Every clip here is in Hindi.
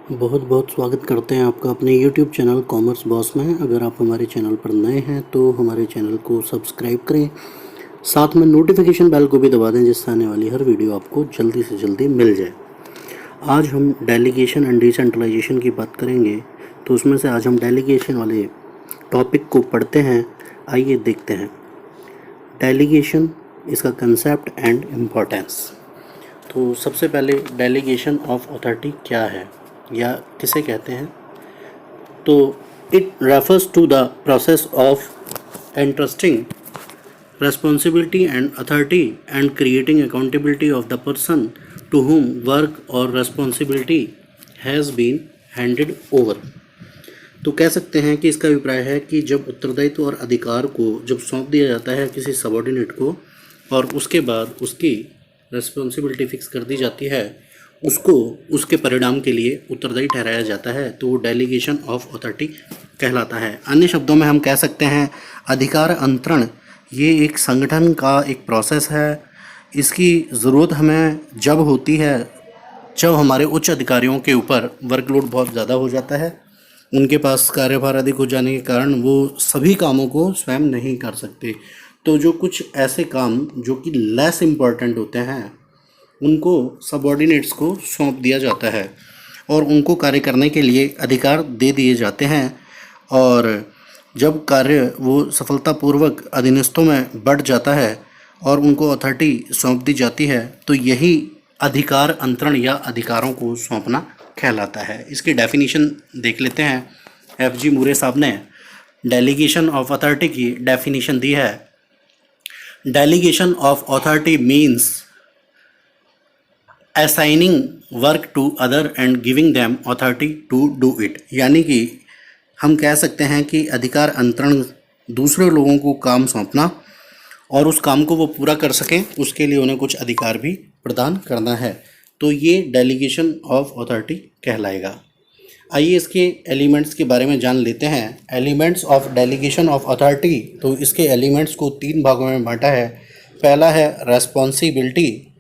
बहुत बहुत स्वागत करते हैं आपका अपने YouTube चैनल कॉमर्स बॉस में। अगर आप हमारे चैनल पर नए हैं तो हमारे चैनल को सब्सक्राइब करें, साथ में नोटिफिकेशन बेल को भी दबा दें जिससे आने वाली हर वीडियो आपको जल्दी से जल्दी मिल जाए। आज हम डेलीगेशन एंड डिसेंट्रलाइजेशन की बात करेंगे, तो उसमें से आज हम डेलीगेशन वाले टॉपिक को पढ़ते हैं। आइए देखते हैं डेलीगेशन, इसका कंसेप्ट एंड इम्पोर्टेंस। तो सबसे पहले डेलीगेशन ऑफ अथॉरिटी क्या है या किसे कहते हैं, तो it refers to the process of entrusting responsibility and authority and creating accountability of the person to whom work or responsibility has been handed over। तो कह सकते हैं कि इसका अभिप्राय है कि जब उत्तरदायित्व और अधिकार को जब सौंप दिया जाता है किसी सबॉर्डिनेट को और उसके बाद उसकी रेस्पॉन्सिबिलिटी फिक्स कर दी जाती है, उसको उसके परिणाम के लिए उत्तरदायी ठहराया जाता है, तो वो डेलीगेशन ऑफ अथॉरिटी कहलाता है। अन्य शब्दों में हम कह सकते हैं अधिकार अंतरण ये एक संगठन का एक प्रोसेस है। इसकी ज़रूरत हमें जब होती है जब हमारे उच्च अधिकारियों के ऊपर वर्कलोड बहुत ज़्यादा हो जाता है, उनके पास कार्यभार अधिक हो जाने के कारण वो सभी कामों को स्वयं नहीं कर सकते। तो जो कुछ ऐसे काम जो कि लेस इम्पॉर्टेंट होते हैं उनको सबॉर्डिनेट्स को सौंप दिया जाता है और उनको कार्य करने के लिए अधिकार दे दिए जाते हैं। और जब कार्य वो सफलतापूर्वक अधीनस्थों में बढ़ जाता है और उनको अथॉरिटी सौंप दी जाती है, तो यही अधिकार अंतरण या अधिकारों को सौंपना कहलाता है। इसकी डेफिनेशन देख लेते हैं। F.G. मूरे साहब ने डेलीगेशन ऑफ अथॉरिटी की डेफिनेशन दी है। Delegation of authority means assigning work to other and giving them authority to do it। यानी कि हम कह सकते हैं कि अधिकार अंतरण दूसरे लोगों को काम सौंपना और उस काम को वो पूरा कर सकें उसके लिए उन्हें कुछ अधिकार भी प्रदान करना है, तो ये डेलीगेशन ऑफ अथॉरिटी कहलाएगा। आइए इसके एलिमेंट्स के बारे में जान लेते हैं। Elements of delegation of authority, तो इसके एलिमेंट्स को 3 भागों में बांटा है। पहला है रेस्पॉन्सिबिलिटी,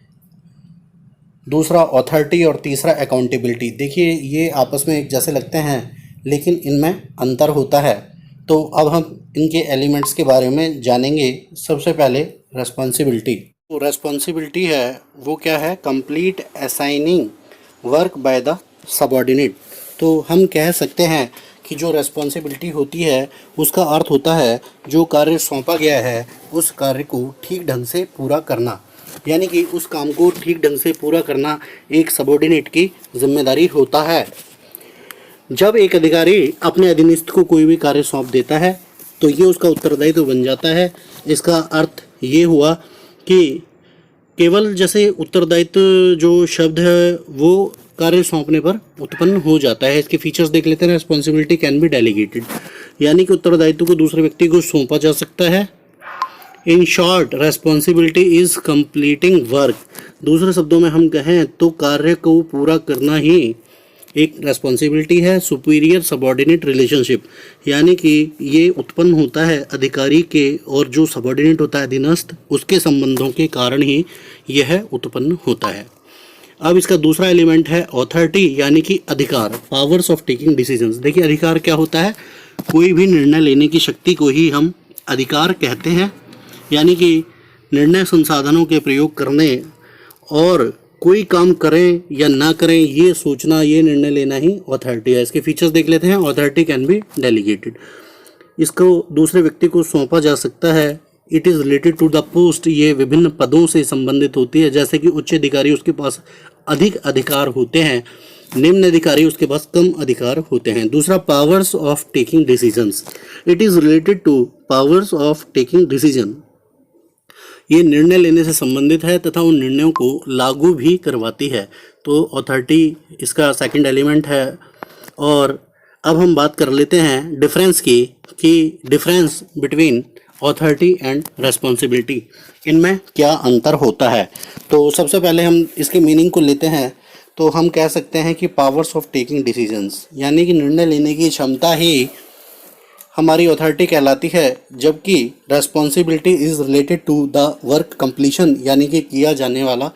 दूसरा अथॉरिटी और तीसरा अकाउंटेबिलिटी। देखिए ये आपस में एक जैसे लगते हैं लेकिन इनमें अंतर होता है, तो अब हम इनके एलिमेंट्स के बारे में जानेंगे। सबसे पहले रेस्पॉन्सिबिलिटी। तो रेस्पॉन्सिबिलिटी है वो क्या है, complete assigning work by the subordinate. तो हम कह सकते हैं कि जो रेस्पॉन्सिबिलिटी होती है उसका अर्थ होता है जो कार्य सौंपा गया है उस कार्य को ठीक ढंग से पूरा करना, यानी कि उस काम को ठीक ढंग से पूरा करना एक सबॉर्डिनेट की जिम्मेदारी होता है। जब एक अधिकारी अपने अधीनस्थ को कोई भी कार्य सौंप देता है तो ये उसका उत्तरदायित्व बन जाता है। इसका अर्थ ये हुआ कि केवल जैसे उत्तरदायित्व जो शब्द है वो कार्य सौंपने पर उत्पन्न हो जाता है। इसके फीचर्स देख लेते हैं। रिस्पॉन्सिबिलिटी कैन बी डेलीगेटेड, यानी कि उत्तरदायित्व को दूसरे व्यक्ति को सौंपा जा सकता है। In short responsibility is completing work. दूसरे शब्दों में हम कहें तो कार्य को पूरा करना ही एक रेस्पॉन्सिबिलिटी है। सुपीरियर सबॉर्डिनेट रिलेशनशिप, यानी कि ये उत्पन्न होता है अधिकारी के और जो सबॉर्डिनेट होता है अधीनस्थ उसके संबंधों के कारण ही यह उत्पन्न होता है। अब इसका दूसरा एलिमेंट है अथॉरिटी, यानी कि अधिकार, पावर्स ऑफ टेकिंग डिसीजंस। देखिए अधिकार क्या होता है, कोई भी निर्णय लेने की शक्ति को ही हम अधिकार कहते हैं, यानी कि निर्णय संसाधनों के प्रयोग करने और कोई काम करें या ना करें ये सोचना, ये निर्णय लेना ही अथॉरिटी है। इसके फीचर्स देख लेते हैं। अथॉरिटी कैन बी डेलीगेटेड, इसको दूसरे व्यक्ति को सौंपा जा सकता है। It is related to the post, ये विभिन्न पदों से संबंधित होती है। जैसे कि उच्च अधिकारी उसके पास अधिक अधिकार होते हैं, निम्न अधिकारी उसके पास कम अधिकार होते हैं। दूसरा powers of taking decisions, it is related two powers of taking decision, ये निर्णय लेने से संबंधित है तथा उन निर्णयों को लागू भी करवाती है। तो अथॉरिटी इसका सेकंड एलिमेंट है। और अब हम बात कर लेते हैं डिफरेंस की, कि difference between authority and responsibility, इनमें क्या अंतर होता है। तो सबसे पहले हम इसके मीनिंग को लेते हैं। तो हम कह सकते हैं कि पावर्स ऑफ टेकिंग डिसीजंस, यानी कि निर्णय लेने की क्षमता ही हमारी अथॉरिटी कहलाती है, जबकि responsibility is related to the work completion, यानी कि किया जाने वाला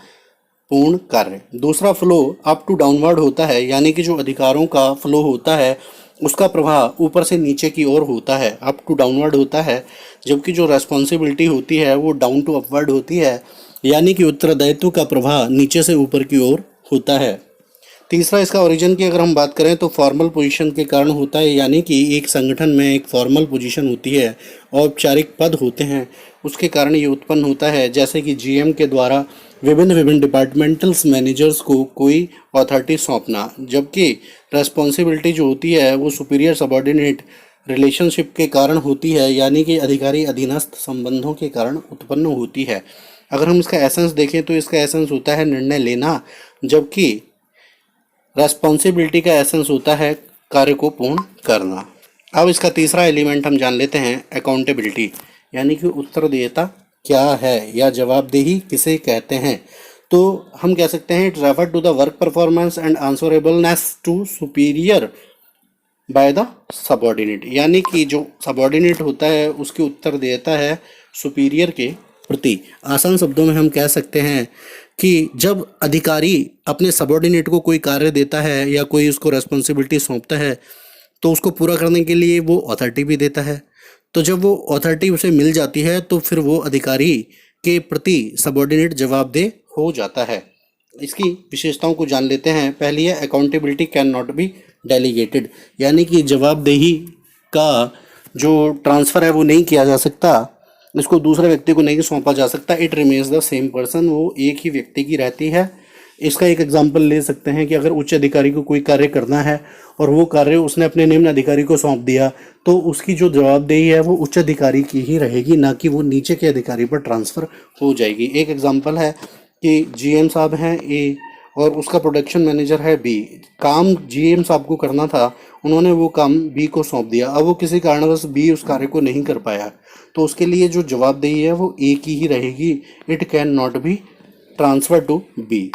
पूर्ण कार्य। दूसरा फ्लो अप टू डाउनवर्ड होता है, यानी कि जो अधिकारों का फ्लो होता है उसका प्रवाह ऊपर से नीचे की ओर होता है, अप टू डाउनवर्ड होता है, जबकि जो रेस्पॉन्सिबिलिटी होती है वो डाउन टू अपवर्ड होती है, यानी कि उत्तरदायित्व का प्रवाह नीचे से ऊपर की ओर होता है। तीसरा, इसका ओरिजिन की अगर हम बात करें तो फॉर्मल पोजीशन के कारण होता है, यानी कि एक संगठन में एक फॉर्मल पोजीशन होती है, औपचारिक पद होते हैं, उसके कारण ये उत्पन्न होता है। जैसे कि जीएम के द्वारा विभिन्न डिपार्टमेंटल्स मैनेजर्स को कोई अथॉरिटी सौंपना, जबकि रेस्पॉन्सिबिलिटी जो होती है वो सुपीरियर सबॉर्डिनेट रिलेशनशिप के कारण होती है, यानी कि अधिकारी अधीनस्थ संबंधों के कारण उत्पन्न होती है। अगर हम इसका एसेंस देखें तो इसका एसेंस होता है निर्णय लेना, जबकि रेस्पॉन्सिबिलिटी का एसेंस होता है कार्य को पूर्ण करना। अब इसका तीसरा एलिमेंट हम जान लेते हैं, अकाउंटेबिलिटी, यानी कि उत्तरदेयता क्या है या जवाबदेही किसे कहते हैं। तो हम कह सकते हैं it refer to the work performance and answerableness to superior by the subordinate, यानी कि जो सबॉर्डिनेट होता है उसकी उत्तरदेयता है सुपीरियर के प्रति। आसान शब्दों में हम कह सकते हैं कि जब अधिकारी अपने सबॉर्डिनेट को कोई कार्य देता है या कोई उसको रेस्पॉन्सिबिलिटी सौंपता है तो उसको पूरा करने के लिए वो अथॉरिटी भी देता है। तो जब वो अथॉरिटी उसे मिल जाती है तो फिर वो अधिकारी के प्रति सबॉर्डिनेट जवाबदेह हो जाता है। इसकी विशेषताओं को जान लेते हैं। पहली है accountability can not be delegated, यानी कि जवाबदेही का जो ट्रांसफ़र है वो नहीं किया जा सकता, इसको दूसरे व्यक्ति को नहीं सौंपा जा सकता। It remains the same person, वो एक ही व्यक्ति की रहती है। इसका एक एग्जांपल ले सकते हैं कि अगर उच्च अधिकारी को कोई कार्य करना है और वो कार्य उसने अपने निम्न अधिकारी को सौंप दिया तो उसकी जो जवाबदेही है वो उच्च अधिकारी की ही रहेगी, ना कि वो नीचे के अधिकारी पर ट्रांसफ़र हो जाएगी। एक एग्जांपल है कि जीएम साहब हैं ए और उसका प्रोडक्शन मैनेजर है बी। काम जीएम साहब को करना था, उन्होंने वो काम बी को सौंप दिया। अब वो किसी कारणवश बी उस कार्य को नहीं कर पाया तो उसके लिए जो जवाबदेही है वो ए की ही रहेगी। It can not be transfer to B.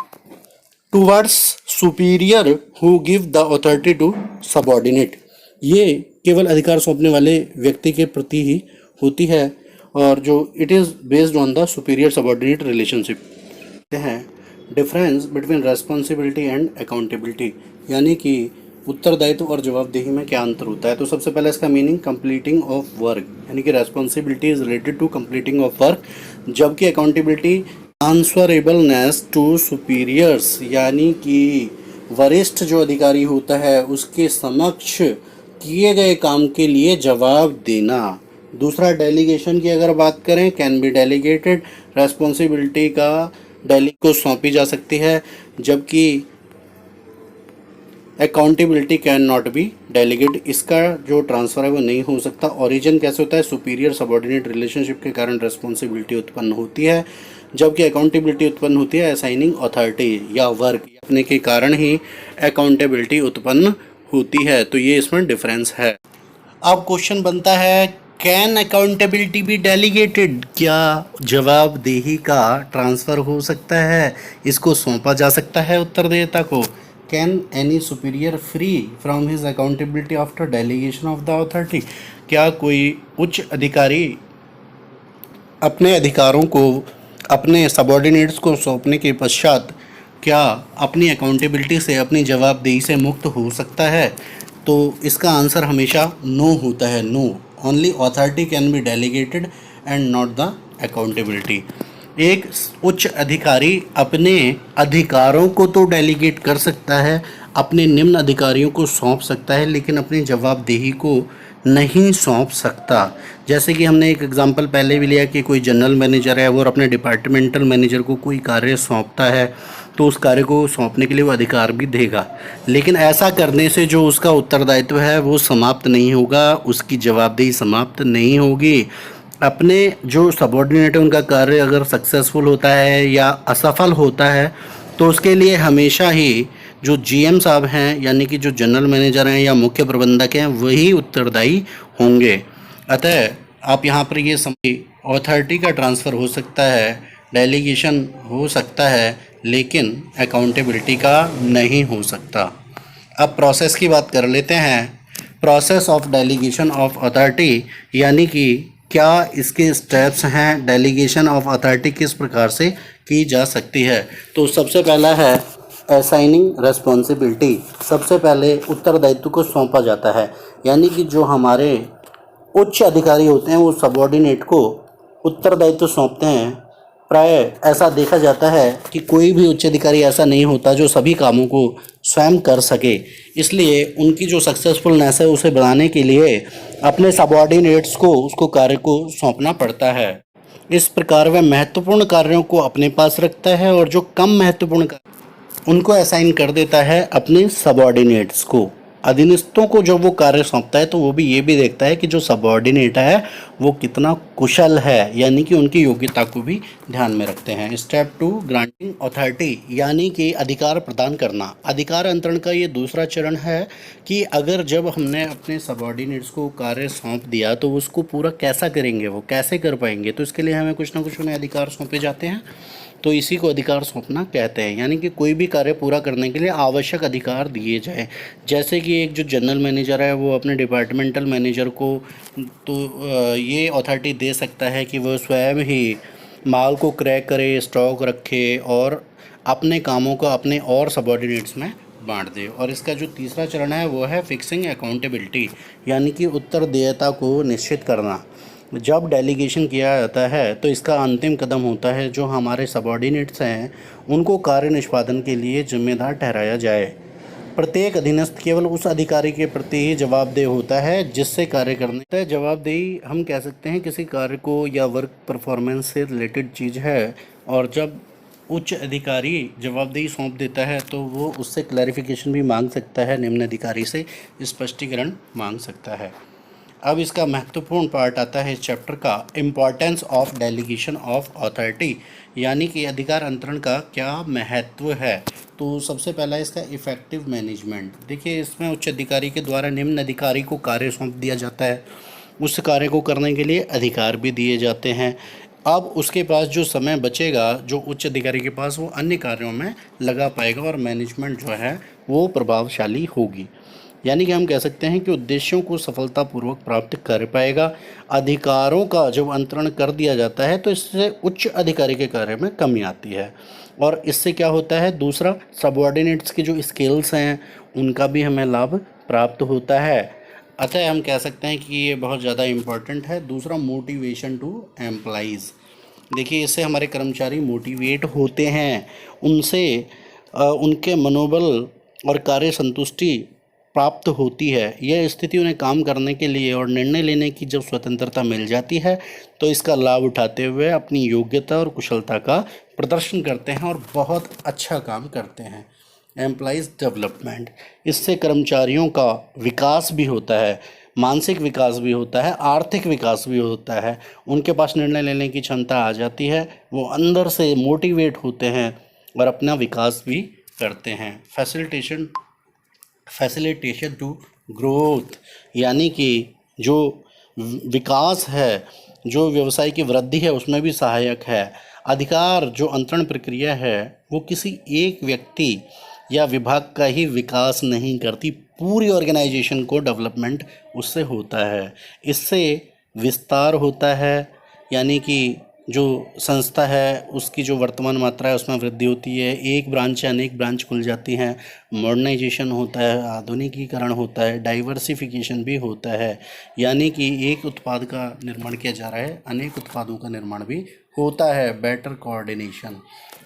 Towards superior who give the authority to subordinate, ये केवल अधिकार सौंपने वाले व्यक्ति के प्रति ही होती है और जो it is based on the superior subordinate relationship है। Difference between responsibility and accountability, यानी कि उत्तरदायित्व और जवाबदेही में क्या अंतर होता है। तो सबसे पहले इसका मीनिंग कंप्लीटिंग ऑफ वर्क, यानी कि responsibility is related to completing of work, जबकि अकाउंटेबिलिटी आंसरेबलनेस टू सुपीरियर्स, यानी कि वरिष्ठ जो अधिकारी होता है उसके समक्ष किए गए काम के लिए जवाब देना। दूसरा, डेलीगेशन की अगर बात करें, कैन बी डेलीगेटेड, रेस्पॉन्सिबिलिटी का डेली को सौंपी जा सकती है, जबकि accountability can not B delegate, इसका जो ट्रांसफ़र है वो नहीं हो सकता। ओरिजिन कैसे होता है, सुपीरियर सबॉर्डिनेट रिलेशनशिप के कारण रेस्पॉन्सिबिलिटी उत्पन्न होती है, जबकि अकाउंटेबिलिटी उत्पन्न होती है असाइनिंग अथॉरिटी या वर्क अपने के कारण ही अकाउंटेबिलिटी उत्पन्न होती है। तो ये इसमें डिफरेंस है। अब क्वेश्चन बनता है, कैन अकाउंटेबिलिटी बी डेलीगेटेड, क्या जवाबदेही का ट्रांसफ़र हो सकता है, इसको सौंपा जा सकता है उत्तरदायिता को। Can any superior free from his accountability after delegation of the authority, क्या कोई उच्च अधिकारी अपने अधिकारों को अपने सबॉर्डिनेट्स को सौंपने के पश्चात क्या अपनी अकाउंटेबिलिटी से, अपनी जवाबदेही से मुक्त हो सकता है। तो इसका आंसर हमेशा नो होता है। No, only authority can be delegated and not the accountability. एक उच्च अधिकारी अपने अधिकारों को तो डेलीगेट कर सकता है, अपने निम्न अधिकारियों को सौंप सकता है, लेकिन अपनी जवाबदेही को नहीं सौंप सकता। जैसे कि हमने एक एग्जांपल पहले भी लिया कि कोई जनरल मैनेजर है, वो अपने डिपार्टमेंटल मैनेजर को कोई कार्य सौंपता है तो उस कार्य को सौंपने के लिए वो अधिकार भी देगा, लेकिन ऐसा करने से जो उसका उत्तरदायित्व है वो समाप्त नहीं होगा, उसकी जवाबदेही समाप्त नहीं होगी। अपने जो सबॉर्डिनेट है उनका कार्य अगर सक्सेसफुल होता है या असफल होता है तो उसके लिए हमेशा ही जो जीएम साहब हैं, यानी कि जो जनरल मैनेजर हैं या मुख्य प्रबंधक हैं, वही उत्तरदायी होंगे। अतः आप यहाँ पर ये समझिए, अथॉरिटी का ट्रांसफ़र हो सकता है, डेलीगेशन हो सकता है, लेकिन अकाउंटेबिलिटी का नहीं हो सकता। अब प्रोसेस की बात कर लेते हैं। Process of delegation of authority, यानी कि क्या इसके स्टेप्स हैं, डेलीगेशन ऑफ अथॉरिटी किस प्रकार से की जा सकती है। तो सबसे पहला है असाइनिंग रिस्पॉन्सिबिलिटी। सबसे पहले उत्तरदायित्व को सौंपा जाता है, यानी कि जो हमारे उच्च अधिकारी होते हैं वो सबऑर्डिनेट को उत्तरदायित्व सौंपते हैं। प्राय ऐसा देखा जाता है कि कोई भी उच्च अधिकारी ऐसा नहीं होता जो सभी कामों को स्वयं कर सके, इसलिए उनकी जो सक्सेसफुलनेस है उसे बढ़ाने के लिए अपने सबऑर्डिनेट्स को उसको कार्य को सौंपना पड़ता है। इस प्रकार वह महत्वपूर्ण कार्यों को अपने पास रखता है और जो कम महत्वपूर्ण उनको असाइन कर देता है अपने सबऑर्डिनेट्स को। अधीनस्थों को जब वो कार्य सौंपता है तो वो भी ये भी देखता है कि जो सबऑर्डिनेट है वो कितना कुशल है, यानी कि उनकी योग्यता को भी ध्यान में रखते हैं। स्टेप 2 ग्रांटिंग अथॉरिटी, यानी कि अधिकार प्रदान करना। अधिकार अंतरण का ये दूसरा चरण है कि अगर जब हमने अपने सबऑर्डिनेट्स को कार्य सौंप दिया तो उसको पूरा कैसा करेंगे, वो कैसे कर पाएंगे, तो इसके लिए हमें कुछ ना कुछ उन्हें अधिकार सौंपे जाते हैं। तो इसी को अधिकार सौंपना कहते हैं, यानी कि कोई भी कार्य पूरा करने के लिए आवश्यक अधिकार दिए जाए। जैसे कि एक जो जनरल मैनेजर है वो अपने डिपार्टमेंटल मैनेजर को तो ये अथॉरिटी दे सकता है कि वह स्वयं ही माल को क्रय करे, स्टॉक रखे और अपने कामों को अपने और सबऑर्डिनेट्स में बांट दे। और इसका जो तीसरा चरण है वो है फिक्सिंग अकाउंटेबिलिटी, यानी कि उत्तरदेयता को निश्चित करना। जब डेलीगेशन किया जाता है तो इसका अंतिम कदम होता है जो हमारे सबऑर्डिनेट्स हैं उनको कार्य निष्पादन के लिए जिम्मेदार ठहराया जाए। प्रत्येक अधीनस्थ केवल उस अधिकारी के प्रति ही जवाबदेह होता है जिससे कार्य करने जवाबदेही हम कह सकते हैं किसी कार्य को या वर्क परफॉर्मेंस से रिलेटेड चीज़ है, और जब उच्च अधिकारी जवाबदेही सौंप देता है तो वो उससे क्लैरिफिकेशन भी मांग सकता है, निम्न अधिकारी से स्पष्टीकरण मांग सकता है। अब इसका महत्वपूर्ण पार्ट आता है इस चैप्टर का, importance of delegation of authority, यानी कि अधिकार अंतरण का क्या महत्व है। तो सबसे पहला इसका इफ़ेक्टिव मैनेजमेंट। देखिए इसमें उच्च अधिकारी के द्वारा निम्न अधिकारी को कार्य सौंप दिया जाता है, उस कार्य को करने के लिए अधिकार भी दिए जाते हैं। अब उसके पास जो समय बचेगा जो उच्च अधिकारी के पास, वो अन्य कार्यों में लगा पाएगा और मैनेजमेंट जो है वो प्रभावशाली होगी, यानी कि हम कह सकते हैं कि उद्देश्यों को सफलतापूर्वक प्राप्त कर पाएगा। अधिकारों का जब अंतरण कर दिया जाता है तो इससे उच्च अधिकारी के कार्य में कमी आती है, और इससे क्या होता है, दूसरा सबऑर्डिनेट्स की जो स्किल्स हैं उनका भी हमें लाभ प्राप्त होता है। अतः हम कह सकते हैं कि ये बहुत ज़्यादा इम्पॉर्टेंट है। दूसरा मोटिवेशन टू एम्प्लॉइज़। देखिए इससे हमारे कर्मचारी मोटिवेट होते हैं, उनसे उनके मनोबल और कार्य संतुष्टि प्राप्त होती है। यह स्थिति उन्हें काम करने के लिए और निर्णय लेने की जब स्वतंत्रता मिल जाती है तो इसका लाभ उठाते हुए अपनी योग्यता और कुशलता का प्रदर्शन करते हैं और बहुत अच्छा काम करते हैं। एम्प्लॉइज़ डेवलपमेंट, इससे कर्मचारियों का विकास भी होता है, मानसिक विकास भी होता है, आर्थिक विकास भी होता है, उनके पास निर्णय लेने की क्षमता आ जाती है, वो अंदर से मोटिवेट होते हैं और अपना विकास भी करते हैं। फैसिलिटेशन टू ग्रोथ, यानी कि जो विकास है, जो व्यवसाय की वृद्धि है उसमें भी सहायक है। अधिकार जो अंतरण प्रक्रिया है वो किसी एक व्यक्ति या विभाग का ही विकास नहीं करती, पूरी ऑर्गेनाइजेशन को डेवलपमेंट उससे होता है। इससे विस्तार होता है, यानी कि जो संस्था है उसकी जो वर्तमान मात्रा है उसमें वृद्धि होती है, एक ब्रांच से अनेक ब्रांच खुल जाती हैं, मॉडर्नाइजेशन होता है, आधुनिकीकरण होता है, डाइवर्सिफिकेशन भी होता है, यानी कि एक उत्पाद का निर्माण किया जा रहा है, अनेक उत्पादों का निर्माण भी होता है। बेटर कोऑर्डिनेशन,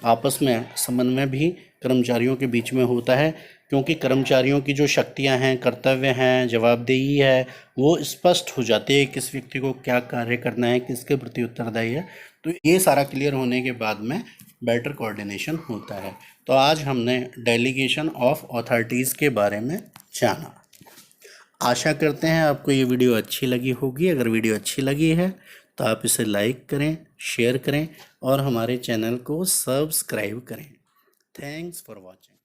आपस में समन्वय भी कर्मचारियों के बीच में होता है, क्योंकि कर्मचारियों की जो शक्तियां हैं, कर्तव्य हैं, जवाबदेही है, वो स्पष्ट हो जाती है, किस व्यक्ति को क्या कार्य करना है, किसके प्रति उत्तरदायी है। तो ये सारा क्लियर होने के बाद में बेटर कोऑर्डिनेशन होता है। तो आज हमने डेलीगेशन ऑफ अथॉरिटीज़ के बारे में जाना। आशा करते हैं आपको ये वीडियो अच्छी लगी होगी। अगर वीडियो अच्छी लगी है तो आप इसे लाइक करें, शेयर करें और हमारे चैनल को सब्सक्राइब करें। Thanks for watching.